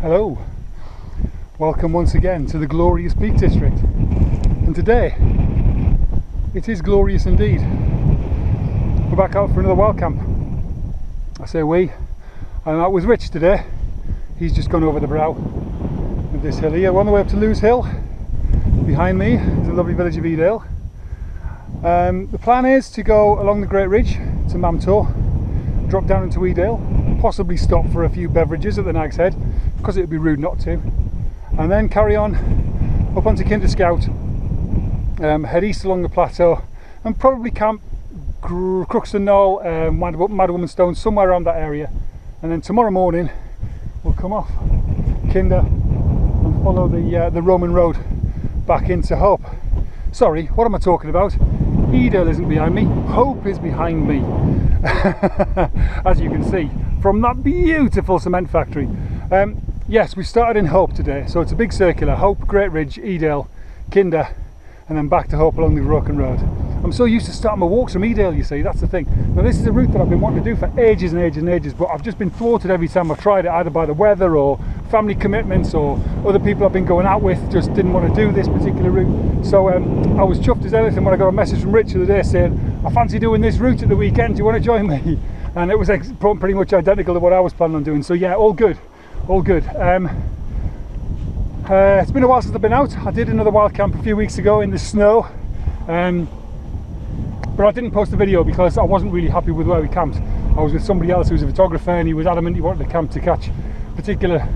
Hello, welcome once again to the glorious Peak District, and today it is glorious indeed. We're back out for another Wildcamp. I say we, I'm out with Rich today. He's just gone over the brow of this hill here. We're on the way up to Lewes Hill. Behind me is the lovely village of Edale. The plan is to go along the Great Ridge to Mamtor, drop down into Edale, possibly stop for a few beverages at the Nag's Head, because it would be rude not to, and then carry on up onto Kinder Scout, head east along the plateau, and probably camp Crookstone Knoll, Mad Woman Stone, somewhere around that area. And then tomorrow morning we'll come off Kinder and follow the Roman road back into Hope. Sorry, what am I talking about? Edale isn't behind me, Hope is behind me. As you can see from that beautiful cement factory. Yes, we started in Hope today, so it's a big circular: Hope, Great Ridge, Edale, Kinder, and then back to Hope along the Broken Road. I'm so used to starting my walks from Edale, you see, that's the thing. Now this is a route that I've been wanting to do for ages and ages and ages, but I've just been thwarted every time I've tried it, either by the weather or family commitments, or other people I've been going out with just didn't want to do this particular route. So I was chuffed as anything when I got a message from Rich the other day saying, I fancy doing this route at the weekend, do you want to join me? And it was pretty much identical to what I was planning on doing, so yeah, all good. All good. It's been a while since I've been out. I did another Wildcamp a few weeks ago in the snow, but I didn't post the video because I wasn't really happy with where we camped. I was with somebody else who was a photographer, and he was adamant he wanted the camp to catch a particular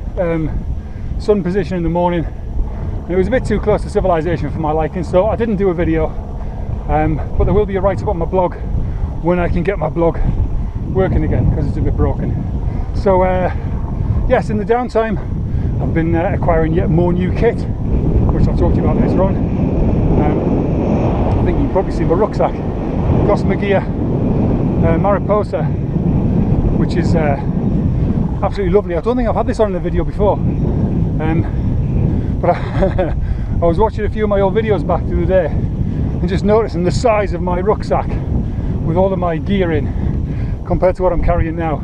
sun position in the morning, and it was a bit too close to civilization for my liking, so I didn't do a video. But there will be a write-up on my blog when I can get my blog working again, because it's a bit broken. So yes, in the downtime I've been acquiring yet more new kit, which I'll talk to you about later on. I think you can probably see my rucksack, Gossamer Gear Mariposa, which is absolutely lovely. I don't think I've had this on in a video before, but I was watching a few of my old videos back the other day and just noticing the size of my rucksack with all of my gear in compared to what I'm carrying now.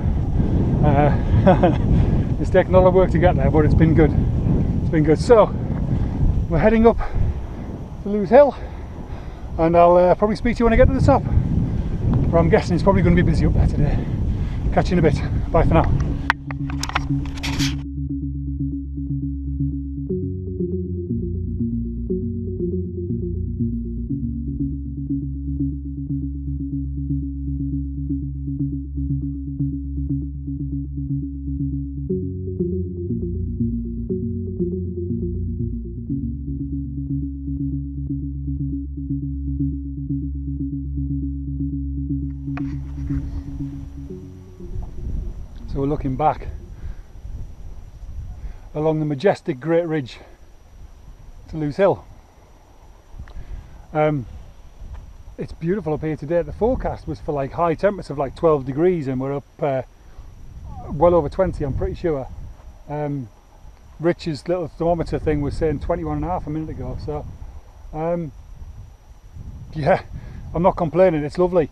It's taken a lot of work to get there, but it's been good. It's been good. So we're heading up to Lewes Hill, and I'll probably speak to you when I get to the top. But I'm guessing it's probably going to be busy up there today. Catch you in a bit. Bye for now. So we're looking back along the majestic Great Ridge to Lewes Hill. It's beautiful up here today. The forecast was for like high temperatures of like 12 degrees, and we're up well over 20, I'm pretty sure. Rich's little thermometer thing was saying 21.5 a minute ago, so yeah, I'm not complaining, it's lovely.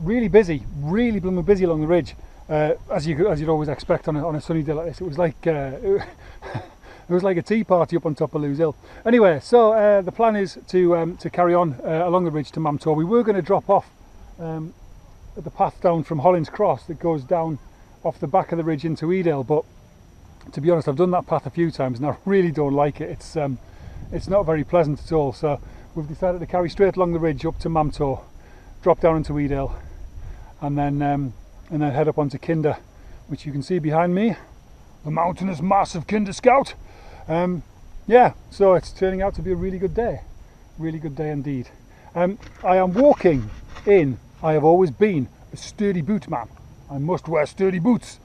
Really busy, really blooming busy along the ridge, as you'd always expect on a sunny day like this. It was like it was like a tea party up on top of Lewes Hill. Anyway, so the plan is to carry on along the ridge to Mamtor. We were going to drop off at the path down from Hollins Cross that goes down off the back of the ridge into Edale, but to be honest, I've done that path a few times and I really don't like it. It's not very pleasant at all, so we've decided to carry straight along the ridge up to Mamtor, drop down into Edale, and then head up onto Kinder, which you can see behind me, the mountainous mass of Kinder Scout. Yeah, so it's turning out to be a really good day indeed. I am walking in, I have always been a sturdy boot man. I must wear sturdy boots.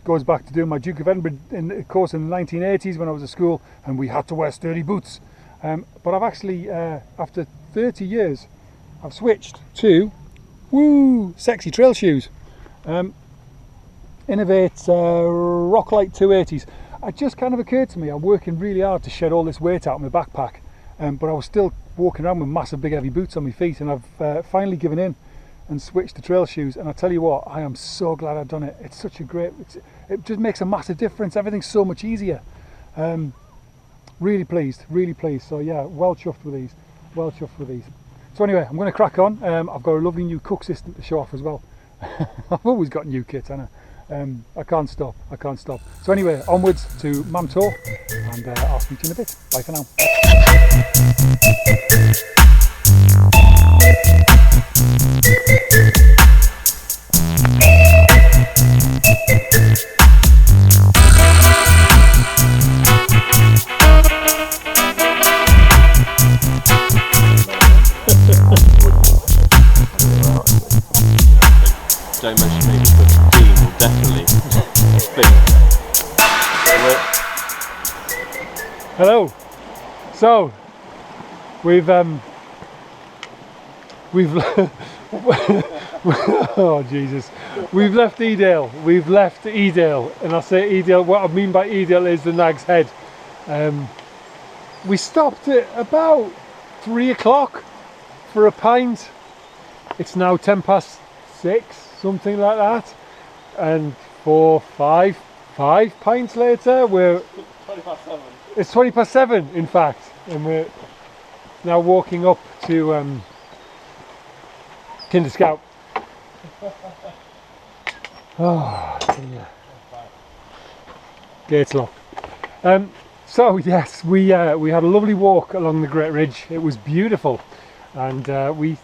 Goes back to doing my Duke of Edinburgh course in the 1980s when I was at school, and we had to wear sturdy boots. But I've actually, after 30 years, I've switched to sexy trail shoes. Innovate Rocklite 280s. It just kind of occurred to me, I'm working really hard to shed all this weight out of my backpack, but I was still walking around with massive big heavy boots on my feet, and I've finally given in and switched to trail shoes. And I tell you what, I am so glad I've done it. It's such a great, it just makes a massive difference. Everything's so much easier. Really pleased, really pleased. So yeah, well chuffed with these, well chuffed with these. So anyway, I'm going to crack on. I've got a lovely new cook system to show off as well. I've always got new kits, haven't I? I can't stop, I can't stop. So anyway, onwards to Mamtor, and I'll speak to you in a bit. Bye for now. Don't mention me because Dean will definitely spin. Hello. So we've oh Jesus, we've left Edale. We've left Edale, and I say Edale. What I mean by Edale is the Nag's Head. We stopped at about 3 o'clock for a pint. It's now 6:10, something like that, and 5 pints later we're 7:20. It's 7:20 in fact, and we're now walking up to Kinder Scout. Oh dear. Gate's locked. So yes, we had a lovely walk along the Great Ridge. It was beautiful, and we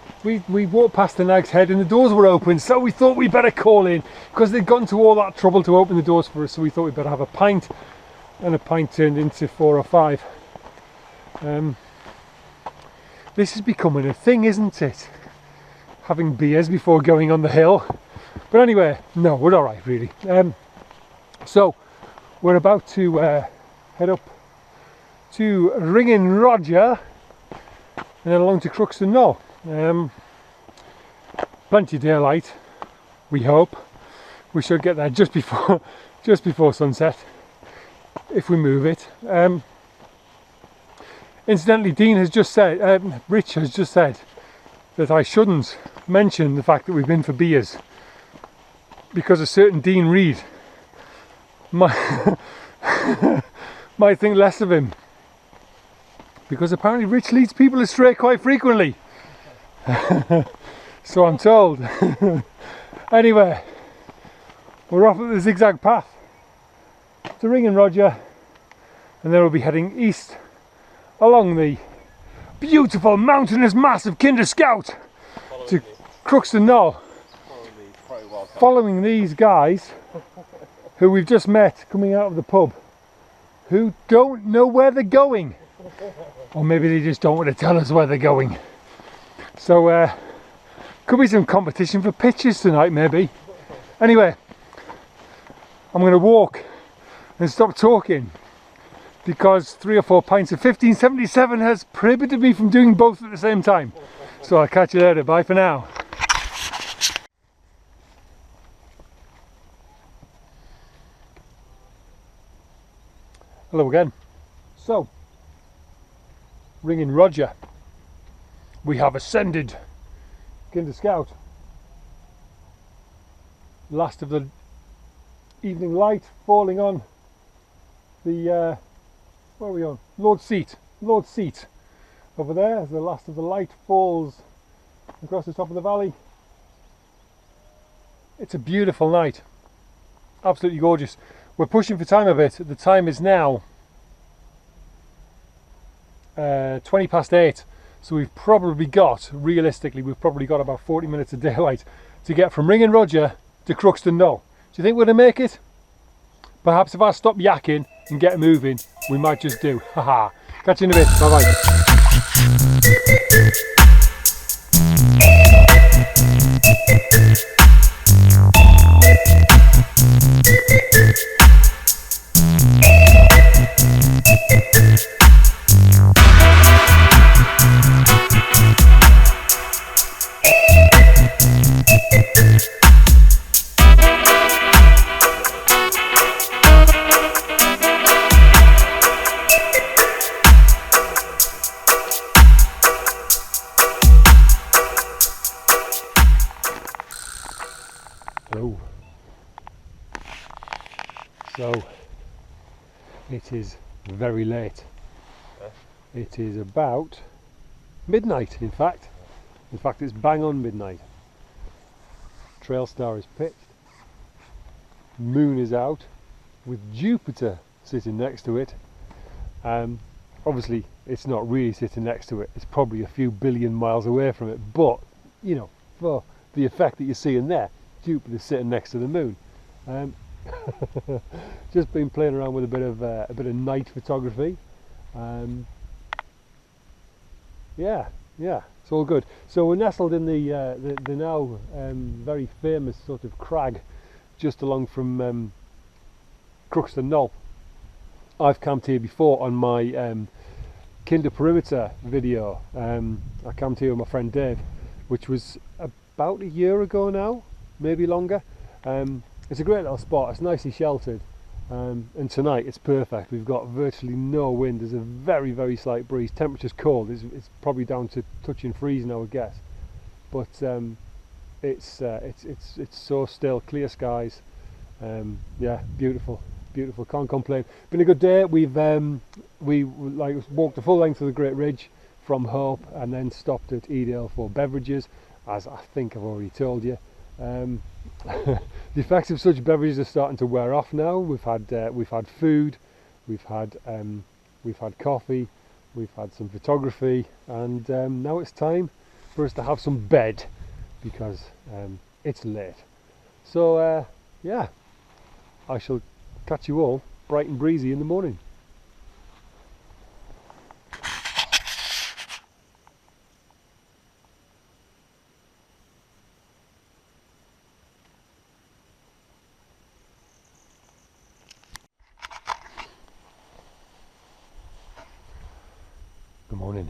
walked past the Nag's Head and the doors were open, so we thought we'd better call in, because they'd gone to all that trouble to open the doors for us, so we thought we'd better have a pint, and a pint turned into 4 or 5. This is becoming a thing, isn't it? Having beers before going on the hill. But anyway, no, we're alright really. So we're about to head up to Ringin Roger and then along to Crookstone Knoll. Plenty of daylight, we hope. We should get there just before sunset, if we move it. Incidentally, Dean has just said, Rich has just said that I shouldn't mention the fact that we've been for beers, because a certain Dean Reed might think less of him, because apparently Rich leads people astray quite frequently. So I'm told. Anyway, we're off at the zigzag path to Ringin Roger, and then we'll be heading east along the beautiful mountainous mass of Kinder Scout to Crookstone Knoll, following these guys who we've just met coming out of the pub, who don't know where they're going, or maybe they just don't want to tell us where they're going. So could be some competition for pictures tonight, maybe. Anyway, I'm going to walk and stop talking, because 3 or 4 pints of 1577 has prohibited me from doing both at the same time. So I'll catch you later. Bye for now. Hello again. So, Ringin Roger. We have ascended Kinder Scout. Last of the evening light falling on the where are we on? Lord's Seat over there, as the last of the light falls across the top of the valley. It's a beautiful night, absolutely gorgeous. We're pushing for time a bit. The time is now 8:20, so we've probably got, realistically, we've probably got about 40 minutes of daylight to get from Ringin Roger to Crookstone Knoll. Do you think we're going to make it? Perhaps if I stop yakking and get moving, we might just do. Haha. Catch you in a bit. Bye bye. Stove. So it is very late. It is about midnight, in fact. In fact, it's bang on midnight. Trailstar is pitched. Moon is out with Jupiter sitting next to it. Obviously, it's not really sitting next to it. It's probably a few billion miles away from it. But, you know, for the effect that you're seeing there, Jupiter's sitting next to the moon. Just been playing around with a bit of night photography. Yeah, it's all good. So we're nestled in the now very famous sort of crag just along from Crookstone Knoll. I've camped here before on my Kinder Perimeter video. I camped here with my friend Dave, which was about a year ago now, maybe longer. It's a great little spot. It's nicely sheltered, and tonight it's perfect. We've got virtually no wind. There's a very, very slight breeze. Temperature's cold. It's probably down to touching freezing, I would guess. But it's so still, clear skies. Yeah, beautiful. Can't complain. Been a good day. We walked the full length of the Great Ridge from Hope and then stopped at Edale for beverages, as I think I've already told you. The effects of such beverages are starting to wear off now. We've had food, we've had coffee, we've had some photography, and now it's time for us to have some bed because it's late. So yeah, I shall catch you all bright and breezy in the morning. Good morning.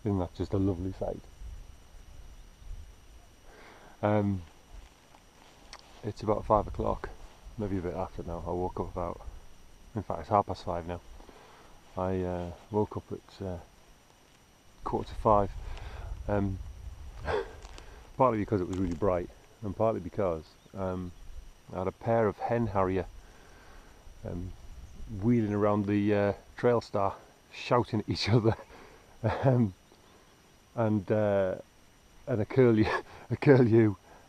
Isn't that just a lovely sight? It's about 5 o'clock, maybe a bit after now. I woke up about, in fact it's 5:30 now. I woke up at 4:45, partly because it was really bright and partly because I had a pair of hen harrier wheeling around the Trailstar, shouting at each other, and a curlew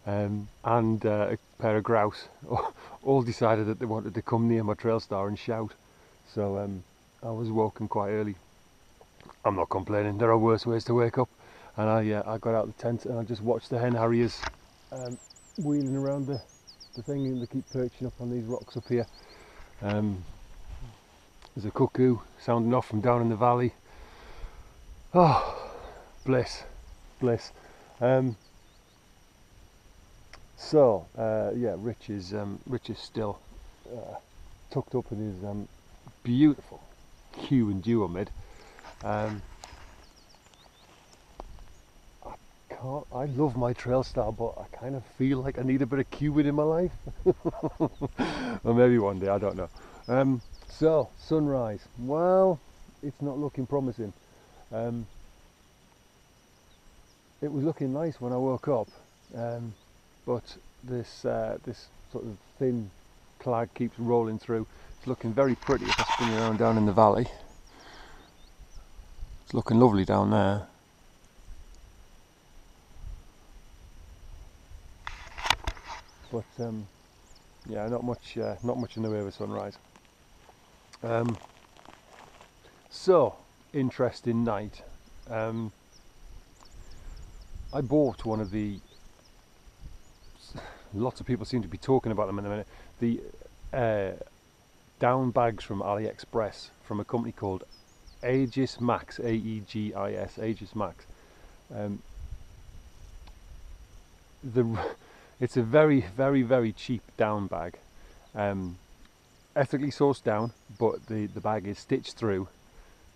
and a pair of grouse all decided that they wanted to come near my Trailstar and shout. So I was woken quite early. I'm not complaining, there are worse ways to wake up, and I got out the tent and I just watched the hen harriers wheeling around the thing, and they keep perching up on these rocks up here. There's a cuckoo sounding off from down in the valley. Oh, bliss. So yeah, Rich is still tucked up in his beautiful Q and duo mid. I love my Trailstar, but I kind of feel like I need a bit of Cuban in my life. Or maybe one day, I don't know. So sunrise, well, it's not looking promising. It was looking nice when I woke up, but this sort of thin cloud keeps rolling through. It's looking very pretty if I spin around down in the valley. It's looking lovely down there. But yeah, not much in the way of a sunrise. So interesting night. I bought one of the, lots of people seem to be talking about them in a minute, the down bags from AliExpress from a company called Aegis Max, A-E-G-I-S, Aegis Max. It's a very, very, very cheap down bag, ethically sourced down, but the bag is stitched through,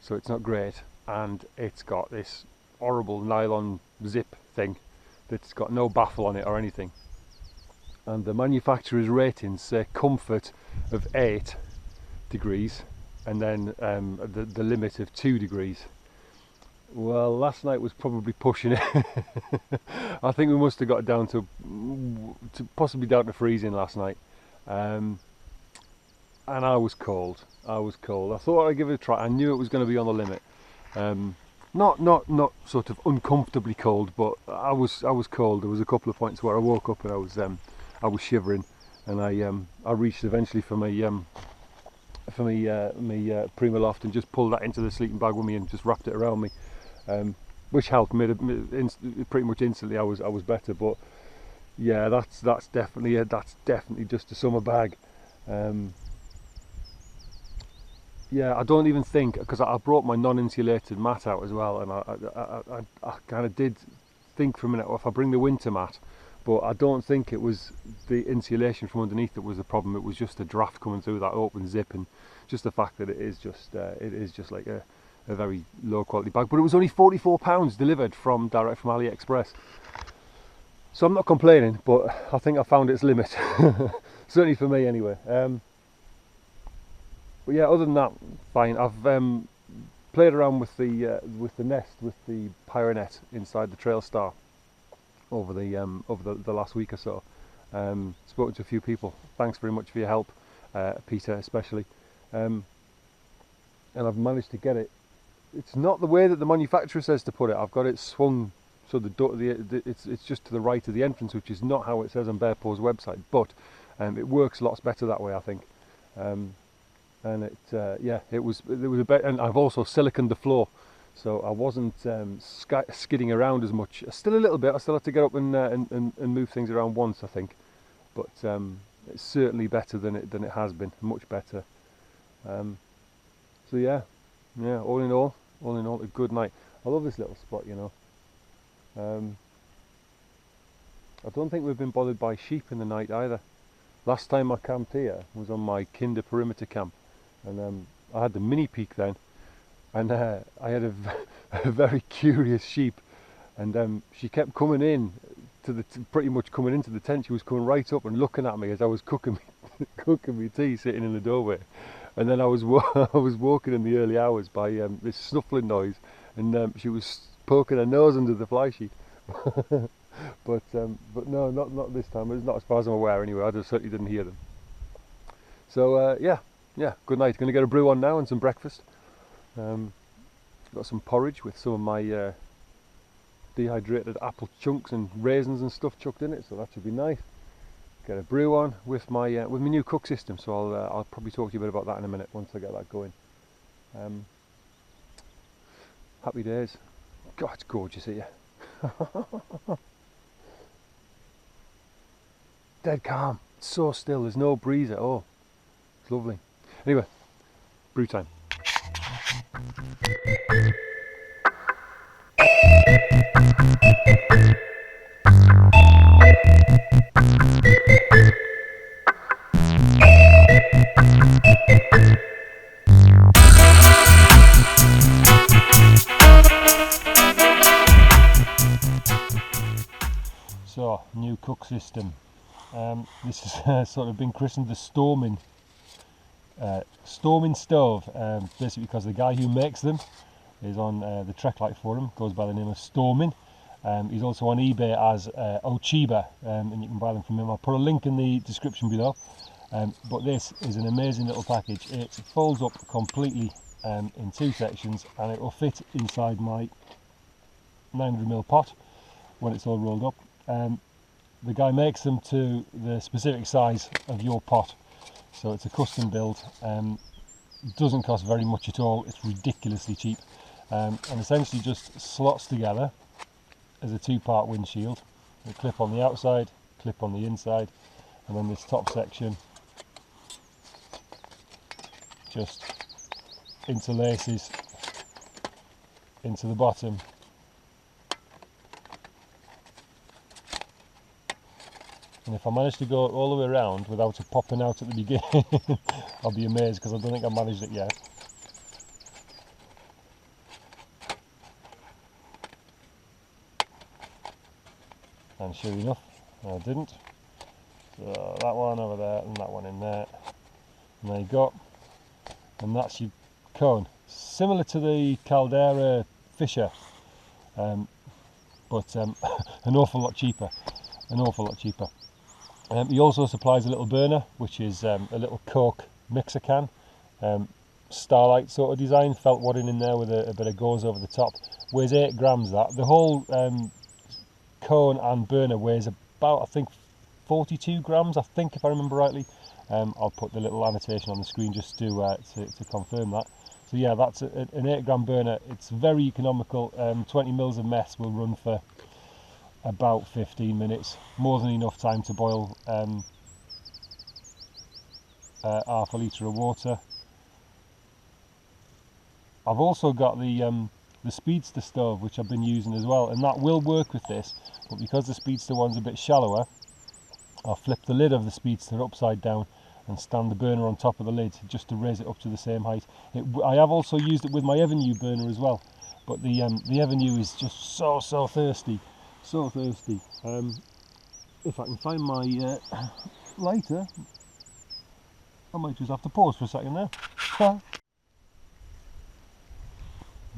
so it's not great, and it's got this horrible nylon zip thing that's got no baffle on it or anything, and the manufacturer's ratings say comfort of 8 degrees and then the limit of 2 degrees. Well, last night was probably pushing it. I think we must have got down to possibly down to freezing last night, and I was cold. I thought I'd give it a try. I knew it was going to be on the limit. Not sort of uncomfortably cold, but I was cold. There was a couple of points where I woke up and I was shivering, and I reached eventually for my Prima Loft and just pulled that into the sleeping bag with me and just wrapped it around me, which helped. Pretty much instantly I was better. But yeah, that's definitely just a summer bag. Yeah, I don't even think, because I brought my non-insulated mat out as well, and I kind of did think for a minute, well, if I bring the winter mat, but I don't think it was the insulation from underneath that was the problem. It was just the draft coming through that open zip, and just the fact that it is just like a very low quality bag. But it was only £44 delivered direct from AliExpress, so I'm not complaining, but I think I found its limit. Certainly for me anyway. But yeah, other than that, fine. I've played around with the nest, with the Pyronet inside the Trailstar over the last week or so. Spoken to a few people. Thanks very much for your help, Peter especially. And I've managed to get it. It's not the way that the manufacturer says to put it. I've got it swung so it's just to the right of the entrance, which is not how it says on Bearpaw's website. But it works lots better that way, I think. And it was a bit, and I've also siliconed the floor, so I wasn't skidding around as much. Still a little bit. I still have to get up and move things around once, I think, but it's certainly better than it has been. Much better. So yeah. All in all, a good night. I love this little spot, you know. I don't think we've been bothered by sheep in the night either. Last time I camped here was on my Kinder perimeter camp. And I had the mini peak then, and I had a very curious sheep, and she kept coming in to pretty much coming into the tent. She was coming right up and looking at me as I was cooking me tea, sitting in the doorway. And then I was woken in the early hours by this snuffling noise, and she was poking her nose under the fly sheet. but no, not this time. It's not as far as I'm aware anyway. I certainly didn't hear them. So yeah, good night. Going to get a brew on now and some breakfast. Got some porridge with some of my dehydrated apple chunks and raisins and stuff chucked in it, so that should be nice. Get a brew on with my new cook system, so I'll probably talk to you a bit about that in a minute once I get that going. Happy days. God, it's gorgeous here. Dead calm. It's so still. There's no breeze at all. It's lovely. Anyway, brew time. So, new cook system. This has sort of been christened the Stormin Stove, basically because the guy who makes them is on the Treklite forum, goes by the name of Stormin. He's also on eBay as Ochiba, and you can buy them from him. I'll put a link in the description below. But this is an amazing little package. It folds up completely in two sections, and it will fit inside my 900ml pot when it's all rolled up. The guy makes them to the specific size of your pot, so it's a custom build. Doesn't cost very much at all. It's ridiculously cheap, and essentially just slots together as a two-part windshield. A clip on the outside, clip on the inside, and then this top section just interlaces into the bottom. And if I manage to go all the way around without it popping out at the beginning, I'll be amazed, because I don't think I've managed it yet. And sure enough, I didn't. So that one over there and that one in there. And there you go. And that's your cone. Similar to the Caldera Fisher, but an awful lot cheaper. He also supplies a little burner, which is a little Coke mixer can, Starlight sort of design, felt wadding in there with a bit of gauze over the top. Weighs 8 grams that. The whole cone and burner weighs about, I think, 42 grams, I think, if I remember rightly. I'll put the little annotation on the screen just to confirm that. So yeah, that's an 8 gram burner. It's very economical. 20 mils of mess will run for about 15 minutes, more than enough time to boil half a litre of water. I've also got the Speedster stove, which I've been using as well, and that will work with this, but because the Speedster one's a bit shallower, I'll flip the lid of the Speedster upside down and stand the burner on top of the lid just to raise it up to the same height. I have also used it with my Avenue burner as well, but the Avenue is just so thirsty, so thirsty. If I can find my lighter, I might just have to pause for a second there.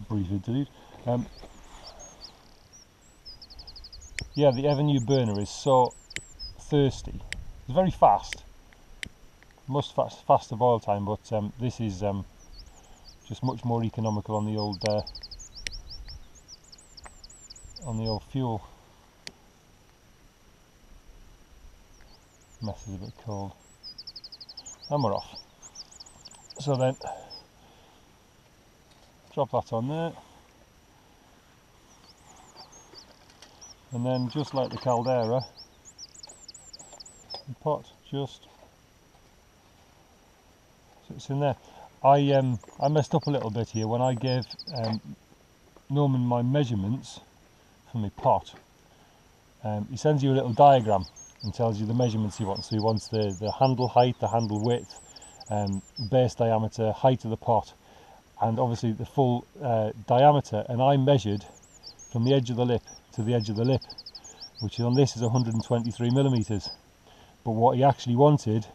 Brief interlude. Yeah, the Avenue burner is so thirsty. It's very fast, faster boil time, but this is just much more economical on the old fuel. Mess is a bit cold, and we're off. So then, drop that on there, and then just like the Caldera, the pot just sits in there. I messed up a little bit here when I gave Norman my measurements for my pot. He sends you a little diagram and tells you the measurements he wants. So he wants the handle height, the handle width, base diameter, height of the pot, and obviously the full diameter. And I measured from the edge of the lip to the edge of the lip, which on this is 123 millimeters. But what he actually wanted,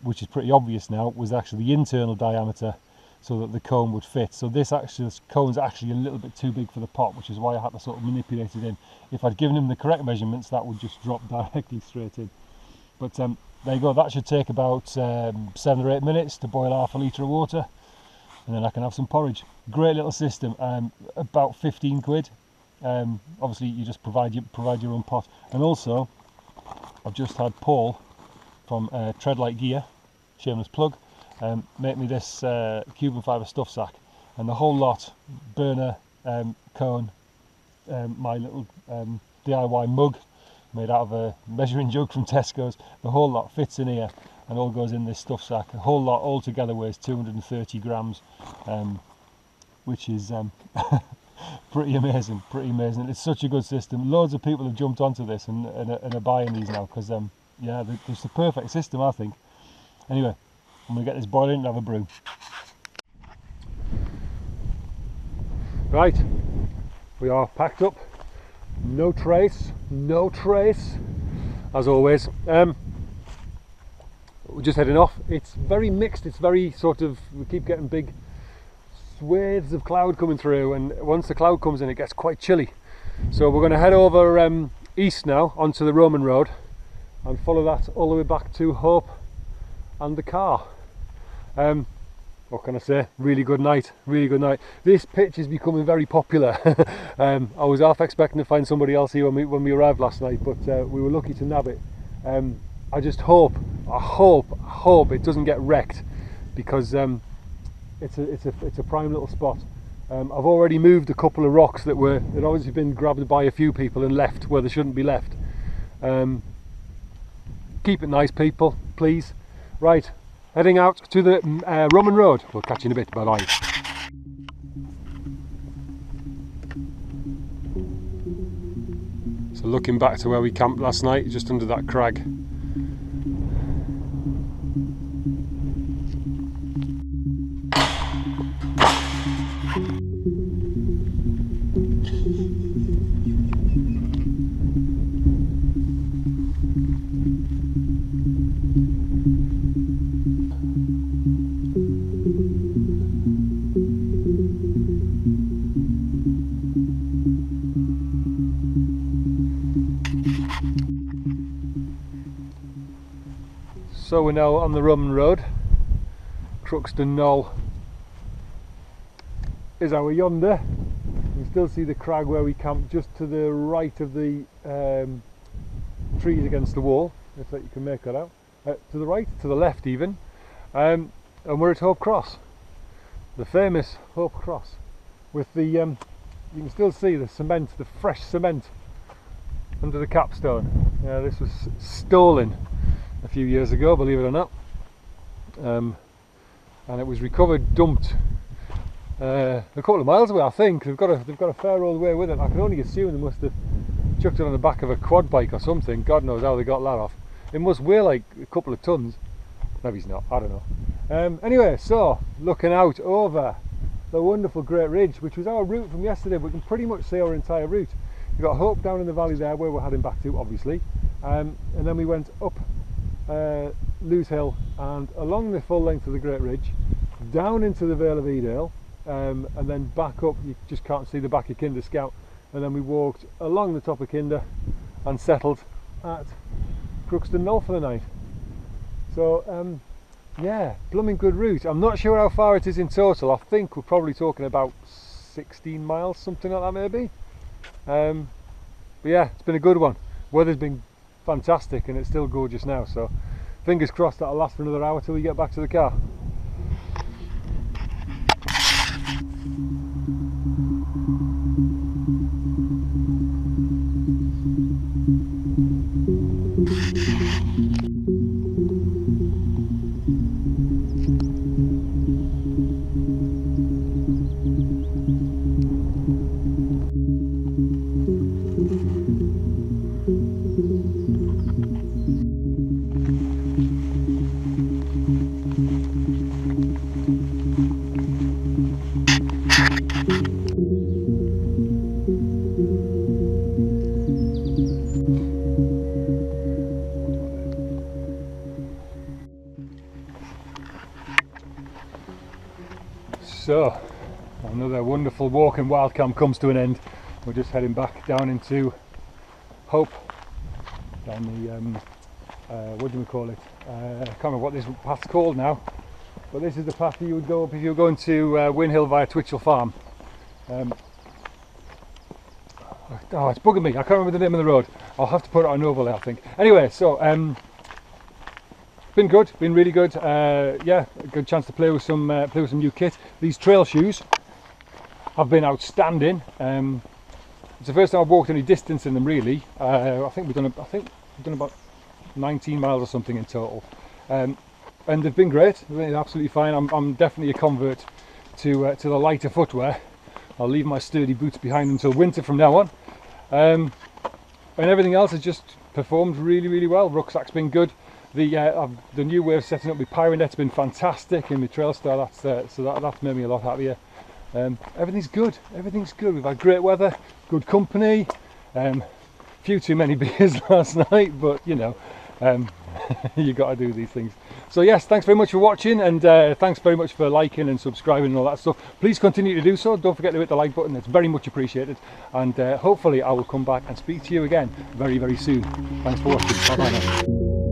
which is pretty obvious now, was actually the internal diameter, so that the cone would fit. So this cone's actually a little bit too big for the pot, which is why I had to sort of manipulate it in. If I'd given him the correct measurements, that would just drop directly straight in. But there you go, that should take about 7 or 8 minutes to boil half a litre of water, and then I can have some porridge. Great little system, about 15 quid. Obviously you just provide your own pot. And also, I've just had Paul from Treadlight Gear, shameless plug, make me this Cuban fibre stuff sack, and the whole lot, burner, cone, my little DIY mug made out of a measuring jug from Tesco's, the whole lot fits in here and all goes in this stuff sack. The whole lot altogether weighs 230 grams, which is pretty amazing, It's such a good system. Loads of people have jumped onto this and are buying these now because yeah, it's the perfect system, I think. Anyway, I'm going to get this boiling and have a brew. Right, we are packed up. No trace, as always. We're just heading off. It's very mixed, it's very sort of, we keep getting big swathes of cloud coming through, and once the cloud comes in it gets quite chilly. So we're going to head over east now onto the Roman road and follow that all the way back to Hope and the car. What can I say? Really good night. This pitch is becoming very popular. I was half expecting to find somebody else here when we arrived last night, but we were lucky to nab it. I just hope it doesn't get wrecked, because it's a prime little spot. I've already moved a couple of rocks that had obviously been grabbed by a few people and left where they shouldn't be left. Keep it nice, people, please. Right, heading out to the Roman road. We'll catch you in a bit. Bye bye. So looking back to where we camped last night, just under that crag. So we're now on the Roman Road. Crookstone Knoll is our yonder. You can still see the crag where we camped just to the right of the trees against the wall, if that you can make that out. To the right, to the left even. And we're at Hope Cross, the famous Hope Cross, with the you can still see the cement, the fresh cement under the capstone. Yeah, this was stolen a few years ago, believe it or not, and it was recovered, dumped a couple of miles away. I think they've got a fair old way with it. I can only assume they must have chucked it on the back of a quad bike or something. God knows how they got that off. It must weigh like a couple of tons. Maybe it's not, I don't know. Anyway, so looking out over the wonderful Great Ridge, which was our route from yesterday, but we can pretty much see our entire route. You've got Hope down in the valley there where we're heading back to, obviously, and then we went up Lewes Hill and along the full length of the Great Ridge, down into the Vale of Edale, and then back up. You just can't see the back of Kinder Scout, and then we walked along the top of Kinder and settled at Crookstone Knoll for the night. So yeah, blooming good route. I'm not sure how far it is in total. I think we're probably talking about 16 miles, something like that maybe. But yeah, it's been a good one. Weather's been fantastic and it's still gorgeous now, so fingers crossed that'll last for another hour till we get back to the car. So another wonderful walk in Wildcamp comes to an end. We're just heading back down into Hope, down the what do we call it? I can't remember what this path's called now, but this is the path that you would go up if you were going to Win Hill via Twitchell Farm. Oh, it's bugging me. I can't remember the name of the road. I'll have to put it on overlay, I think. Anyway, so been good, been really good. Yeah, a good chance to play with some new kit. These trail shoes have been outstanding. It's the first time I've walked any distance in them really. I think we've done about 19 miles or something in total, and they've been great. They've been absolutely fine. I'm definitely a convert to the lighter footwear. I'll leave my sturdy boots behind until winter from now on, and everything else has just performed really well. Rucksack's been good. The new way of setting up my Pyronet's been fantastic, and my Trailstar, that's made me a lot happier. Everything's good. Everything's good. We've had great weather, good company. Few too many beers last night, but you know, you got to do these things. So yes, thanks very much for watching, and thanks very much for liking and subscribing and all that stuff. Please continue to do so. Don't forget to hit the like button. It's very much appreciated, and hopefully I will come back and speak to you again very soon. Thanks for watching. Bye bye now.